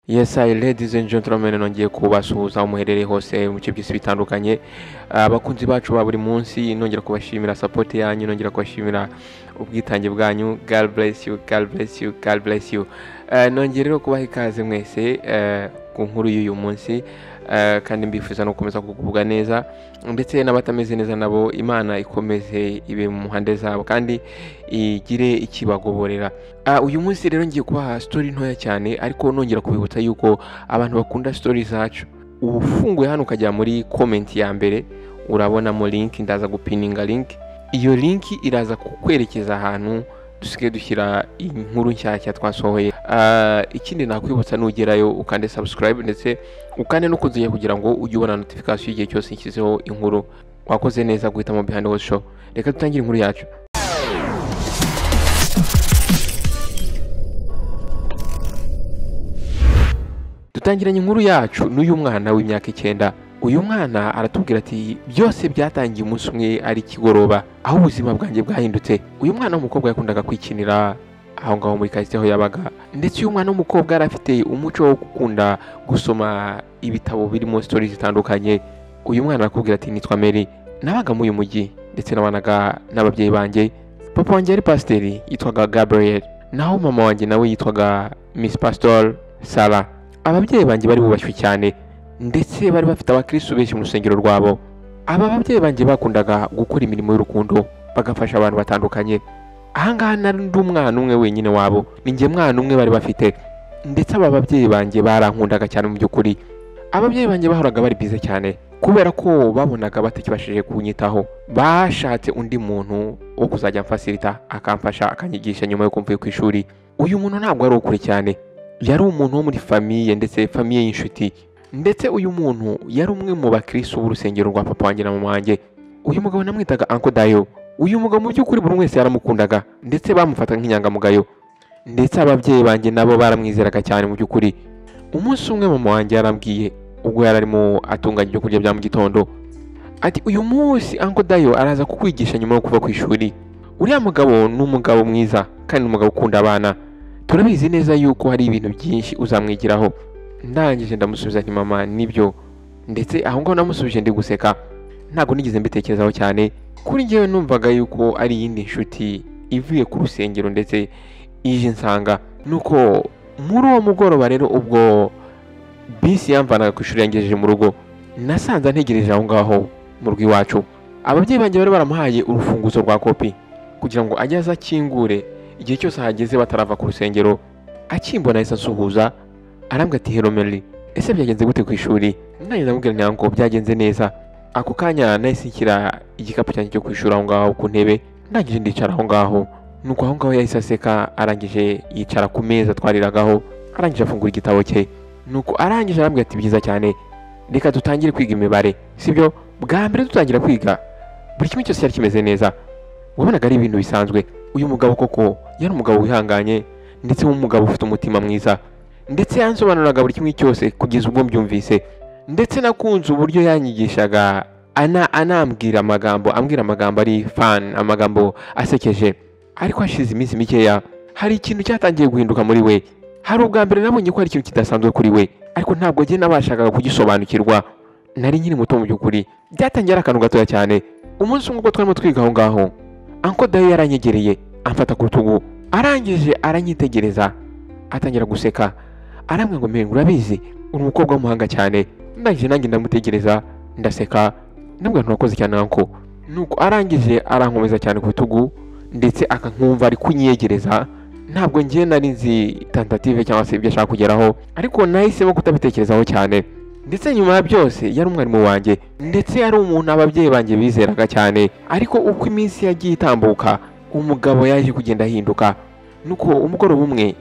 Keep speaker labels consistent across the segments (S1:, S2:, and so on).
S1: Yes, ladies and gentlemen, nongeye kubasuhuza umuherere hose mu cy'isi bitandukanye. Abakunzi bacu ba buri munsi nongera kubashimira support yanyu, nongera kubashimira ubwitange bwanyu. God bless you, God bless you, God bless you. Nongera rero kubaha ikaze mwese ku nkuru y'uyu munsi, kandi mbifuza no gukomeza kugubwa neza, ndetse n'abatameze neza nabo Imana ikomeze ibe mu muhande zabo kandi igire ikibagoborera. Uyu munsi rero ngiye kubaha story ntoya cyane, ariko nongera kubibutsa yuko abantu bakunda story zacu. Ufunguye hano ukajya muri comment ya mbere urabonamo link, ndaza gupininga link. Iyo link iraza kukwerekeza ahantu dusigaye dushyira inkuru nshyashya twasohoye. Ikindi nakwibutsa nugerayo ukande subscribe, ndetse ukande no kuziye kugira ngo ujye ubona notification igihe cyose nshyizeho inkuru. Wakoze neza guhitamo Behind Host Show. Reka dutangire inkuru yacu. Dutangiranye inkuru yacu n'uyu mwana w'imyaka 9. Uyu mwana aratubwira ati byose byatangiye umunsi umwe ari kigoroba, aho ubuzima bwanjye bwahindutse. Uyu mwana w'umukobwa yakundaga kwikinira aho ngaho muri quartier aho yabaga, ndetse uyu mwana w'umukobwa arafite umuco wo gukunda gusoma ibitabo birimo stories zitandukanye. Uyu mwana arakubwira ati nitwa Mary, nabaga mu uyu mujyi ndetse nabanaga n'ababyeyi banjye. Papa wanjye ari pasiteri yitwaga Gabriel, naho mama wanjye nawe yitwaga Miss Pastor Sarah. Ababyeyi banjye bari bubashywe cyane, ndetse bari bafite abakristo benshi mu rusengero rwabo. Aba babyeyi banjye bakundaga gukora imirimo y'urukundo, bagafasha abantu batandukanye. Ahangaha nari ndi umwana umwe wenyine wabo, ninjye mwana umwe bari bafite, ndetse aba babyeyi banjye barankundaga cyane mu by'ukuri. Ababyeyi banjye bahoraga bari bize cyane, kubera ko babonaga batakibashije kunyitaho. Bashatse undi muntu wo kuzajya mfasilita, akamfasha akanyigisha nyuma yo kumvuye ku ishuri. Uyu muntu ntabwo ari ukuri cyane, yari umuntu wo muri famiye, ndetse famiye y'inshuti. Ndetse uyu muntu yari umwe mu bakristo b'urusengero rwa papa wanjye na mama wanjye. Uyu mugabo namwitaga Uncle Dayo. Uyu mugabo mu by'ukuri buri wese yaramukundaga, ndetse bamufataga nk'inyangamugayo, ndetse ababyeyi banjye nabo baramwizeraga cyane mu by'ukuri. Umunsi umwe mama wanjye yarambwiye, ubwo yari arimo atunganya ibyo kurya bya mu gitondo, ati uyu munsi Uncle Dayo araza kukwigisha nyuma yo kuva ku ishuri. Uriya mugabo ni umugabo mwiza kandi ni umugabo ukunda abana, turabizi neza yuko hari ibintu byinshi uzamwigiraho. Ndangije ndamusubiza nti mama nibyo, ndetse aho ngaho namusubije ndi guseka, ntabwo nigeze mbitekerezaho cyane. Kuri njyewe numvaga yuko ari iyindi nshuti ivuye ku rusengero, ndetse ije nsanga. Nuko muri uwo mugoroba rero, ubwo bisi yamvanaga ku ishuri yangejeje mu rugo, nasanze ntegereje aho ngaho mu rugo iwacu. Ababyeyi banjye bari baramuhaye urufunguzo rwa kopi kugira ngo ajye aza akingure igihe cyose hageze batarava ku rusengero. Akimbona yahise ansuhuza, arambwira ati hello Mary, ese byagenze gute ku ishuri? Nanjye ndamubwira ngo byagenze neza. Ako kanya nahise nshyira igikapu cyanjye cyo ku ishuri aho ngaho ku ntebe, ndangije ndicara aho ngaho. Nuko aho ngaho yahise aseka, arangije yicara ku meza twariragaho, arangije afungura igitabo cye. Nuko arangije arambwira ati byiza cyane, reka dutangire kwiga imibare, sibyo? Bwa mbere dutangira kwiga buri kimwe cyose cyari kimeze neza, wabonaga ari ibintu bisanzwe. Uyu mugabo koko yari umugabo wihanganye, ndetse w'umugabo ufite umutima mwiza, ndetse yansobanuraga buri kimwe cyose kugeza ubwo mbyumvise. Ndetse nakunze uburyo yanyigishaga, anambwira amagambo, ambwira amagambo ari fun, amagambo asekeje. Ariko hashize iminsi mikeya, hari ikintu cyatangiye guhinduka muri we. Hari ubwa mbere nabonye ko hari ikintu kidasanzwe kuri we, ariko ntabwo njye nabashakaga kugisobanukirwa, nari nkiri muto mu by'ukuri. Byatangiye ari akantu gatoya cyane. Umunsi umwe ubwo twarimo twiga aho ngaho, Uncle Dayo yaranyegereye, amfata ku rutugu, arangije aranyitegereza, atangira guseka, arambwira ngo Mary, urabizi uri umukobwa w'umuhanga cyane. Ndangije nanjye ndamutegereza, ndaseka, ndambwira nti urakoze cyane Uncle. Nuko arangije arankomeza cyane ku rutugu, ndetse akankumva ari kunyegereza. Ntabwo njye nari nzi tentative cyangwa se ibyo ashaka kugeraho, ariko nahisemo kutabitekerezaho cyane. Ndetse nyuma ya byose yari umwarimu wanjye, ndetse yari umuntu ababyeyi banjye bizeraga cyane. Ariko uko iminsi yagiye itambuka, umugabo yaje kugenda ahinduka. Nuko umugoroba umwe,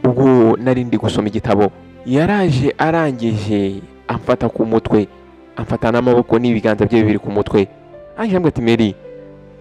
S1: ubwo nari ndi gusoma igitabo, yaraje arangije amfata ku mutwe, amfata n'amaboko n'ibiganza bye bibiri ku mutwe. Arangije ambwira ati Mary,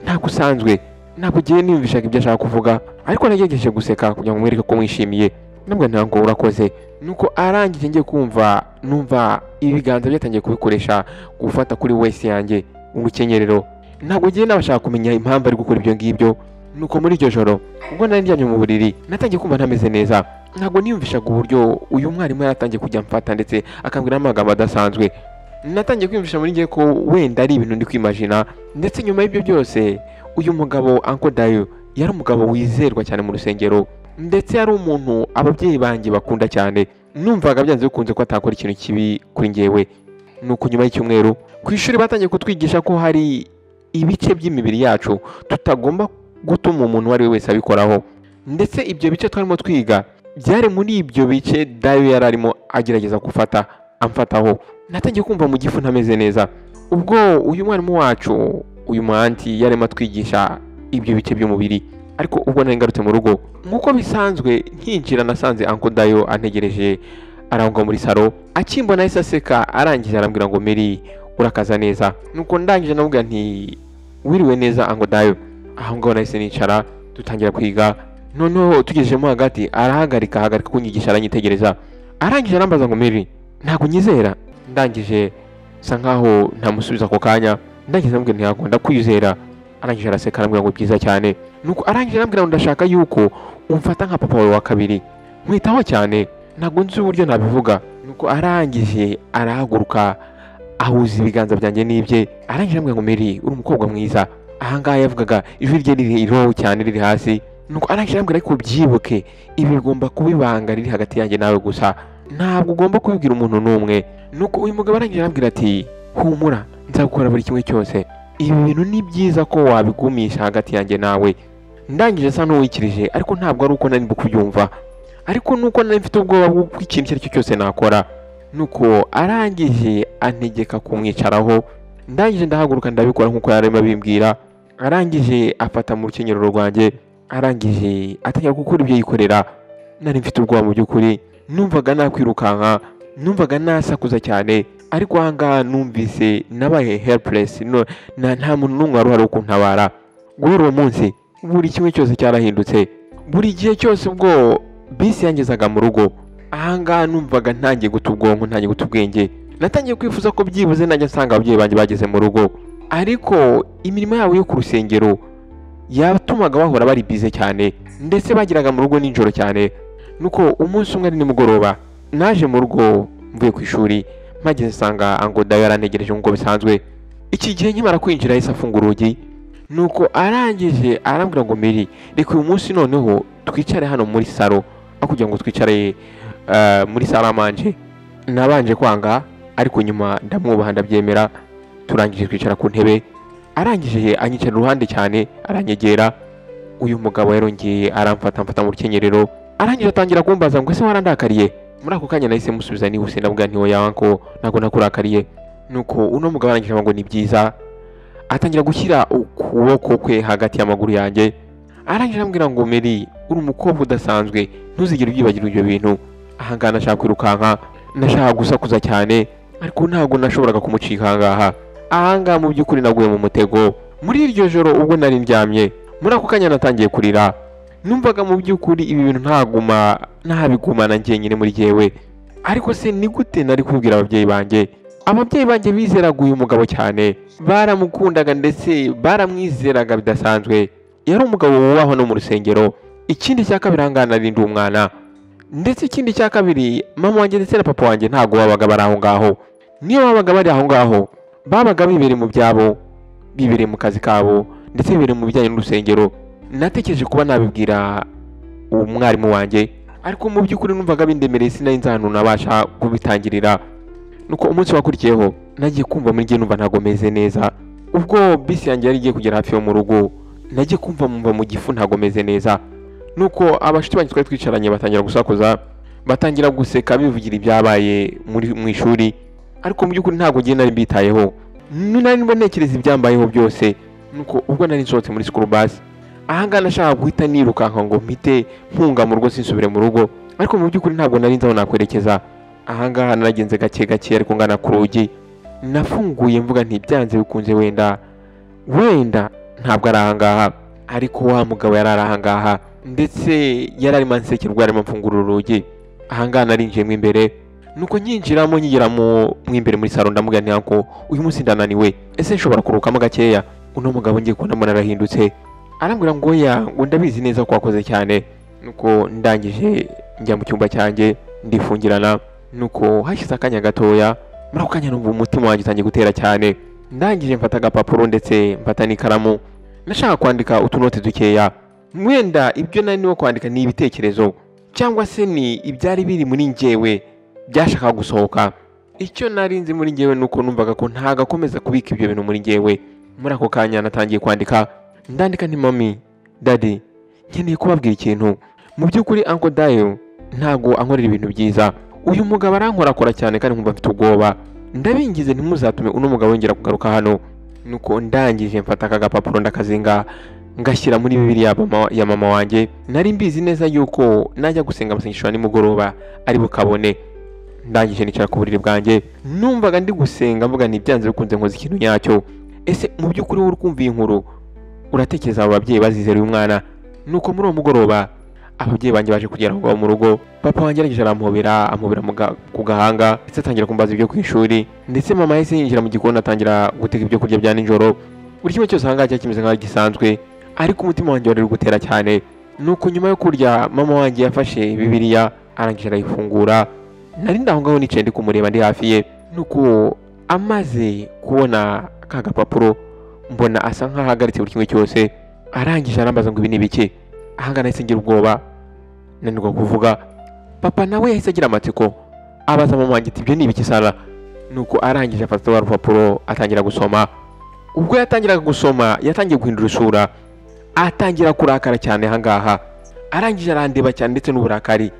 S1: ntabwo usanzwe, ntabwo ugiye niyumvishaga ibyo ashaka kuvuga, ariko nagerageje guseka kugira ngo mwereke ko mwishimiye. Nabwo ntabwo urakoze. Nuko arangije ngiye kumva, numva ibiganza byatangiye kubikoresha gufata kuri wese yanjye urukenyerero. Ntabwo ngiye nabashaka kumenya impamvu ari gukora ibyo ngibyo. Nuko muri iryo joro ubwo nari ndyamye mu buriri, natangiye kumva ntameze neza. ntabwo niyumvishaga uburyo uyu mwarimu yaratangiye kujya mfata ndetse akambwira n'amagambo adasanzwe. Natangiye kwiyumvisha muri njye ko wenda ari ibintu ndi kwimagina. Ndetse nyuma y'ibyo byose uyu mugabo Uncle Dayo yari umugabo wizerwa cyane mu rusengero, ndetse yari umuntu ababyeyi banjye bakunda cyane. Numvaga byanze bikunze ko atakora ikintu kibi kuri njyewe. Nuko nyuma y'icyumweru ku ishuri batangiye kutwigisha ko hari ibice by'imibiri yacu tutagomba gutuma umuntu uwo ari we wese abikoraho, ndetse ibyo bice twarimo twiga byari muri ibyo bice Dayo yari arimo agerageza amfataho. Natangiye kumva mu gifu ntameze neza. Ubwo uyu mwarimu wacu uyu muhanti yarimo atwigisha ibyo bice by'umubiri, ariko ubwo nari ngarutse mu rugo nk'uko bisanzwe nkinjira nasanze Uncle Dayo antegereje arangwa muri salo. Akimbona yahise aseka, arangije arambwira ngo Mary urakaza neza. Nuko ndangije namubwira nti wiriwe neza Uncle Dayo. Aho ngaho nahise nicara dutangira kwiga. Noneho tugejejemo hagati arahagarika kunyigisha, aranyitegereza, arangije arambaza ngo Mary ntabwo nyizera. Ndangije sa nkaho ntamusubiza ako kanya, ndangije namubwira nti ntabwo ndakwizera. Arangije araseka arambwira ngo byiza cyane. Nuko arangije arambwira ngo ndashaka yuko umfata nka papa wawe wa kabiri, nkwitaho cyane, ntabwo nzi uburyo nabivuga. Nuko arangije arahaguruka ahuza ibiganza byanjye n'ibye, arangije arambwira ngo Mary uri umukobwa mwiza. Ahangaha yavugaga ijwi rye riri low cyane, riri hasi. Nuko arangije arambwira ariko byibuke ibi bigomba kuba ibanga riri hagati yanjye nawe gusa, ntabwo ugomba kubibwira umuntu n'umwe. Nuko uyu mugabo arangije arambwira ati humura, nzagukora buri kimwe cyose, ibi bintu ni byiza ko wabigumisha hagati yanjye nawe. Ndangije asa n'uwikirije, ariko ntabwo ari uko nari kubyumva, ariko nuko nari mfite ubwoba bw'uko ikintu icyo ari cyo cyose nakora. Nuko arangije antegeka kumwicaraho, ndangije ndahaguruka ndabikora nk'uko yarimo abimbwira. Arangije afata mu rukenyero rwanjye, arangije atangira gukora ibyo yikorera. Nari mfite ubwoba mu by'ukuri, numvaga nakwirukanka, numvaga nasakuza cyane, ariko ahangaha numvise nabaye helpless. Nta muntu n'umwe wari uhari wo kuntabara. Guhera uwo munsi buri kimwe cyose cyarahindutse. Buri gihe cyose ubwo bisi yangezaga mu rugo, ahangaha numvaga ntangiye guta ubwonko, ntangiye guta ubwenge. Natangiye kwifuza ko byibuze najya nsanga ababyeyi banjye bageze mu rugo, ariko imirimo yabo yo ku rusengero yatumaga bahora bari bize cyane, ndetse bagiraga mu rugo nijoro cyane. Nuko umunsi umwe ari nimugoroba naje mu rugo mvuye ku ishuri, mpageze nsanga Uncle Dayo yarantegereje nk'uko bisanzwe. Iki gihe nkimara kwinjira yahise afunga urugi. Nuko arangije arambwira ngo Mary reka uyu munsi noneho twicare hano muri salo, aho kugira ngo twicare muri salo amanje. Nabanje kwanga, ariko nyuma ndamwubaha ndabyemera. Turangije twicara ku ntebe, arangije anyicara iruhande cyane, aranyegera. Uyu mugabo yarongeye aramfata mu rukenyerero, arangije atangira kumbaza ngo ese warandakariye. Muri ako kanya nahise musubiza nihuse ndabwira nti oya wanko, ntabwo nakurakariye. Nuko uno mugabo arangije ngo ni byiza, atangira gushyira ukuboko kwe hagati y'amaguru yanjye. Arangije arambwira ngo Mary uri umukobwa udasanzwe, ntuzigere ubyibagirwa ibyo bintu. Ahangaha nashaka kwirukanka, nashaka gusakuza cyane, ariko ntabwo nashoboraga kumucika ahangaha. Ahangaha mu by'ukuri naguye mu mutego. Muri iryo joro ubwo nari ndyamye, muri ako kanya natangiye kurira. Numvaga mu by'ukuri ibi bintu ntabigumana njyenyine muri jyewe. Ariko se ni gute nari kubwira ababyeyi banjye? Ababyeyi banjye bizeraga uyu mugabo cyane, baramukundaga ndetse baramwizeraga bidasanzwe. Yari umugabo wubahwa no mu rusengero. Ikindi cya kabiri ahangaha nari ndi umwana, ndetse ikindi cya kabiri mama wanjye ndetse na papa wanjye ntabwo babaga bari aho ngaho. Niyo babaga bari aho ngaho babaga bibereye mu byabo, bibereye mu kazi kabo, ndetse bibereye mu bijyanye n'urusengero. Natekereje kuba nabibwira umwarimu wanjye, ariko mu by'ukuri numvaga bindemereye, sinari nzi ahantu nabasha kubitangirira. Nuko umunsi wakurikiyeho nagiye kumva muri njye numva ntabwo meze neza. Ubwo bisi yanjye yari igiye kugera hafi yo mu rugo, nagiye kumva mu gifu ntabwo meze neza. Nuko abashuti banjye twari twicaranye batangira gusakuza, batangira guseka bivugira ibyabaye mu ishuri, ariko mu by'ukuri ntabwo ngiye nari mbitayeho. Nari mbonekereza ibyambayeho byose. Nuko ubwo nari nsohotse muri school bus, ahangaha nashaka guhita nirukanka ngo mpite mpunga mu rugo sinsubire mu rugo, ariko mu by'ukuri ntabwo nari nzi aho nakwerekeza. Ahangaha naragenze gake gake ariko ngana ku rugi. Nafunguye mvuga nti byanze bikunze wenda ntabwo ari ahangaha, ariko wa mugabo yari ari ahangaha, ndetse yari arimo ansekera arimo mfungura urugi. Ahangaha narinjiyemo imbere. Nuko nyinjiramo nyigeramo imbere muri salo, ndamubwira nti anko uyu munsi ndananiwe, ese nshobora kurukamo gakeya? Uno mugabo ngiye kubona mbona arahindutse, arambwira ngo oya, ngo ndabizi neza ko wakoze cyane. nuko ndangije njya mu cyumba cyanjye ndifungirana. Nuko hashize akanya gatoya, muri ako kanya numva umutima wanjye utangiye gutera cyane. Ndangije mfata agapapuro ndetse mfata n'ikaramu, nashaka kwandika utunote dukeya. Mwenda ibyo nari niwo kwandika ni ibitekerezo cyangwa se ni ibyari biri muri njyewe byashaka gusohoka. Icyo nari nzi muri njyewe nuko numvaga ko ntagakomeza kubika ibyo bintu muri njyewe. Muri ako kanya natangiye kwandika, ndandika nti mami, daddy, nkeneye kubabwira ikintu. Mu by'ukuri Uncle Dayo ntago ankorera ibintu byiza. Uyu mugabo arankorakora cyane kandi nkumva mfite ubwoba. Ndabingize ntimuzatume uno mugabo yongera kugaruka hano. Nuko ndangije mfata aka gapapuro ndakazinga ngashyira muri Bibiliya ya mama wanjye. Nari mbizi neza yuko najya gusenga amasengesho nimugoroba ari bukabone. Ndangije nicara ku buriri bwanjye, numvaga ndi gusenga mvuga ni byanze bikunze nkoze ikintu nyacyo. Ese mu by'ukuri wowe urkumva inkuru uratekereza abo babyeyi bazizera uyu mwana? Nuko muri uwo mugoroba ababyeyi banjye baje kugera aho mu rugo. Papa wanjye arangije amuhobera ku gahanga ndetse atangira kumbaza ibyo ku ishuri, ndetse mama yahise yinjira mu gikoni atangira guteka ibyo kurya bya nijoro. Buri kimwe cyose ahangaha cyari kimeze nk'aho gisanzwe, ariko umutima wanjye wari gutera cyane. Nuko nyuma yo kurya mama wanjye yafashe Bibiliya arangije arayifungura. Nari ndaho ngaho nicaye ndi kumureba ndi hafi ye. Nuko amaze kubona ka gapapuro mbona asa nk'aho ahagaritse buri kimwe cyose. Arangije arambaza ngo ibi ni biki. Ahangana yahise ngira ubwoba nanirwa kuvuga. Papa nawe yahise agira amatsiko abaza mama wanjye ati ibyo ni ibiki Sara. Nuko arangije afata wa rupapuro atangira gusoma. Ubwo yatangiraga gusoma yatangiye guhindura isura, atangira kurakara cyane ahangaha. Arangije arandeba cyane ndetse n'uburakari,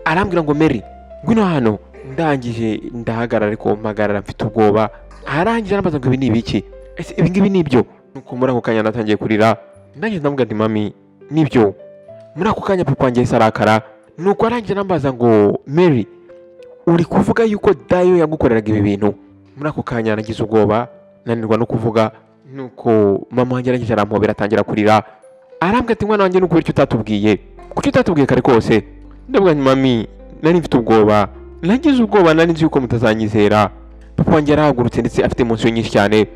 S1: arambwira ngo Mary, ngwino hano. Ndangije ndahagarara ariko mpagarara mfite ubwoba. Arangije arambaza ngo ibi ni ibiki, ese ibi ngibi ni byo? Nuko muri ako kanya natangiye kurira. Ndangije ndamubwira nti mami, nibyo. Muri ako kanya papa wanjye yahise arakara. Nuko arangije arambaza ngo Mary, uri kuvuga yuko Dayo yagukoreraga ibi bintu? Muri ako kanya nagize ubwoba nanirwa no kuvuga. Nuko mama wanjye arangije arampobera atangira kurira. Arambwira ati mwana wanjye nuko icyo utatubwiye, kuki utatubwiye kare kose? Ndavuga nti mami, nari mfite ubwoba, nagize ubwoba, nari nzi yuko mutazanyizera. Papa wanjye yarahagurutse ndetse afite emotion nyinshi cyane,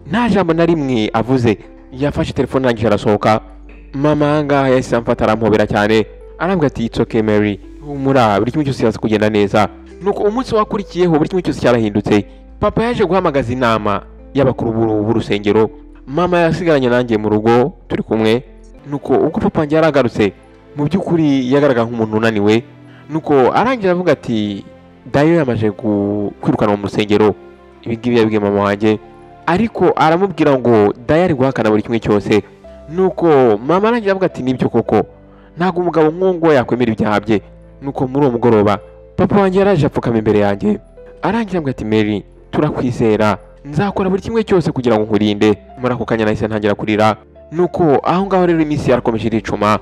S1: nta jambo na rimwe avuze. Yafashe telefone arangije arasohoka. Mama ahangaha yahise amfata arampobera cyane, arambwira ati it's okay Mary, humura, buri kimwe cyose kizaza kugenda neza. Nuko umunsi wakurikiyeho buri kimwe cyose cyarahindutse. Papa yaje guhamagaza inama y'abakuru b'urusengero. Mama yasigaranye nanjye mu rugo turi kumwe. Nuko ubwo papa wanjye yaragarutse, mu by'ukuri yagaragara nk'umuntu unaniwe. Nuko arangira avuga ati Dayo yamaje kwirukana mu rusengero. Ibi ngibi yabwiye mama wanjye, ariko aramubwira ngo Dayo ari guhakana buri kimwe cyose. Nuko mama arangira avuga ati nibyo koko, ntabwo umugabo nk'uwo yakwemera ibyaha bye. Nuko muri uwo mugoroba papa wanjye yaraje apfukama imbere yanjye, arangira avuga ati Mary, turakwizera, nzakora buri kimwe cyose kugira ngo nkurinde. Muri ako kanya nahise ntangira kurira. Nuko aho ngaho rero iminsi yarakomeje iricuma.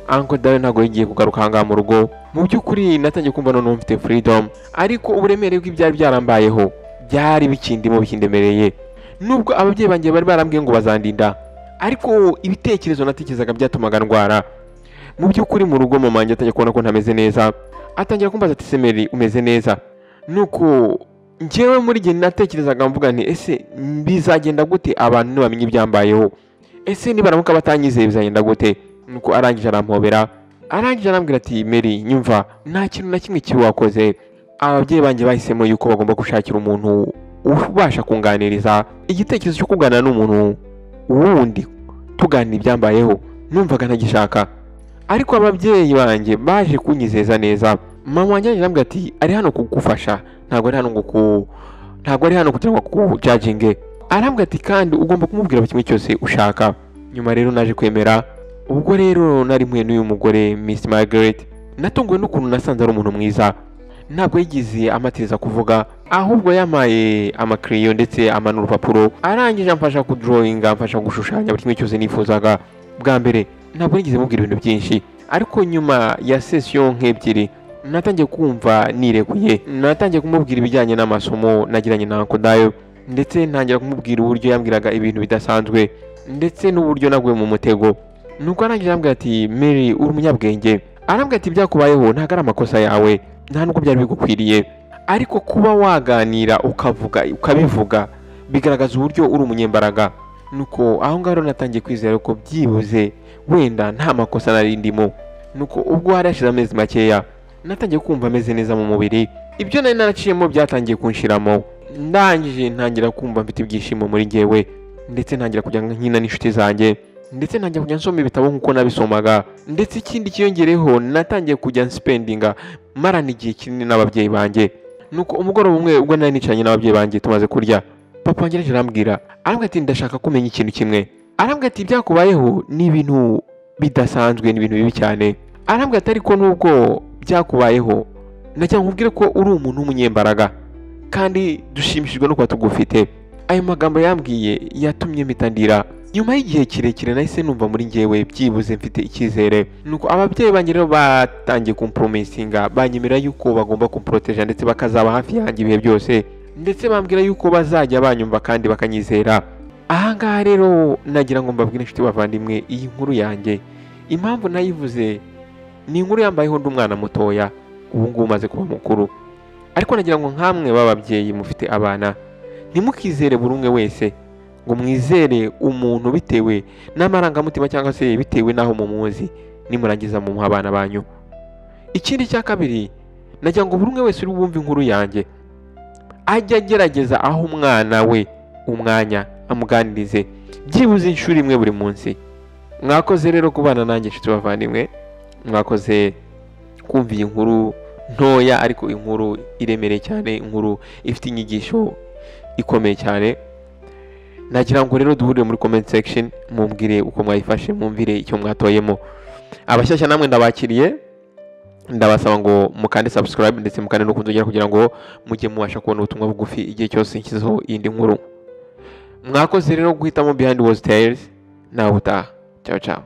S1: Uncle Dayo ntabwo yagiye kugaruka ahangaha mu rugo. Mu by'ukuri natangiye kumva noneho mfite freedom, ariko uburemere bw'ibyari byarambayeho byari bikindimo bikindemereye. Nubwo ababyeyi banjye bari barambwiye ngo bazandinda, ariko ibitekerezo natekerezaga byatumaga ndwara. Mu by'ukuri mu rugo mama wanjye atangiye kubona ko ntameze neza, atangira kumbaza ati se Mary, umeze neza? Nuko njyewe muri gihe natekerezaga mvuga nti ese bizagenda gute abantu nibamenye ibyambayeho? Ese nibaramuka batanyizeye bizagenda gute? Nuko arangije arampobera, arangije arambwira ati Mary, nyumva, nta kintu na kimwe kibi wakoze. Ababyeyi banjye bahisemo yuko bagomba gushakira umuntu ubasha kunganiriza. Igitekerezo cyo kuganira n'umuntu wundi tuganira ibyambayeho numvaga ntagishaka, ariko ababyeyi banjye baje kunyizeza neza. Mama wanjye arambwira ati ari hano kugufasha, ntabwo ari hano kugira ngo kujudginge. Arambwira ati kandi ugomba kumubwira buri kimwe cyose ushaka. Nyuma rero naje kwemera. Ubwo rero nari mpuye n'uyu mugore Miss Margaret, natunguwe n'ukuntu nasanze ari umuntu mwiza. Ntabwo yigize amatiriza kuvuga, ahubwo yamaye amakriyo ndetse amana urupapuro. Arangije amfasha kudrawinga, amfasha gushushanya buri kimwe cyose nifuzaga. Bwa mbere ntabwo nigeze mubwira ibintu byinshi, ariko nyuma ya session nk'ebyiri natangiye kumva nireguye. Natangiye kumubwira ibijyanye n'amasomo nagiranye na Uncle Dayo, ndetse ntangira kumubwira uburyo yambwiraga ibintu bidasanzwe ndetse n'uburyo naguye mu mutego. Nuko arangije arambwira ati Mary, uri umunyabwenge. Arambwira ati byakubayeho ntabwo ari amakosa yawe, nta nubwo byari bigukwiriye, ariko kuba waganira ukabivuga bigaragaza uburyo uri umunyembaraga. Nuko aho ngaho natangiye kwizera ko byibuze wenda nta makosa nari ndimo. nuko ubwo hari hashize amezi makeya natangiye kumva ameze neza mu mubiri. Ibyo nari naraciyemo byatangiye kunshiramo, ndangije ntangira kumva mfite ibyishimo muri njyewe, ndetse ntangira kujya nkina n'inshuti zanjye, ndetse ntangira kujya nsoma ibitabo nk'uko nabisomaga. Ndetse ikindi kiyongereho natangiye kujya spendinga marana igihe kinini n'ababyeyi banjye. Nuko umugoroba umwe ubwo nari nicanye n'ababyeyi banjye tumaze kurya, papa wanjye arambwira ati ndashaka kumenya ikintu kimwe. Arambwira ati byakubayeho ni ibintu bidasanzwe, ni ibintu bibi cyane. Arambwira ati ariko nubwo byakubayeho nagira nkubwire ko uri umuntu w'umunyembaraga kandi dushimishijwe no kuba tugufite. Ayo magambo yambwiye yatumye mpitandira. Nyuma y'igihe kirekire nahise numva muri njyewe byibuze mfite icyizere. Nuko ababyeyi banjye rero batangiye kumpromisinga, banyemera yuko bagomba kumproteja ndetse bakazaba hafi yanjye ibihe byose, ndetse bambwira yuko bazajya banyumva kandi bakanyizera. Ahangaha rero nagira ngo mbabwire inshuti bavandimwe, iyi nkuru yanjye impamvu nayivuze ni inkuru yambayeho ndi umwana mutoya, ubu ngubu umaze kuba mukuru. Ariko nagira ngo nkamwe b'ababyeyi mufite abana, ntimukizere buri umwe wese, ngo mwizere umuntu bitewe n'amarangamutima cyangwa se bitewe n'aho mumuzi, nimurangiza mumuha abana banyu. Ikindi cya kabiri, nagira ngo buri umwe wese uri bumve inkuru yanjye ajya agerageza aho umwana we umwanya amuganirize byibuze inshuro imwe buri munsi. Mwakoze rero kubana nanjye inshuti bavandimwe, mwakoze kumva iyi nkuru ntoya ariko inkuru iremereye cyane, inkuru ifite inyigisho ikomeye cyane. Nagira ngo rero duhurire muri comment section, mumbwire uko mwayifashe, mumvire icyo mwatoyemo. Abashyashya namwe ndabakiriye, ndabasaba ngo mukande subscribe ndetse mukande no kunzogera kugira ngo mujye mubasha kubona ubutumwa bugufi igihe cyose nshyizeho indi nkuru. Mwakoze rero guhitamo Behind Wars Tales. Nawe utaha. Ciao ciao.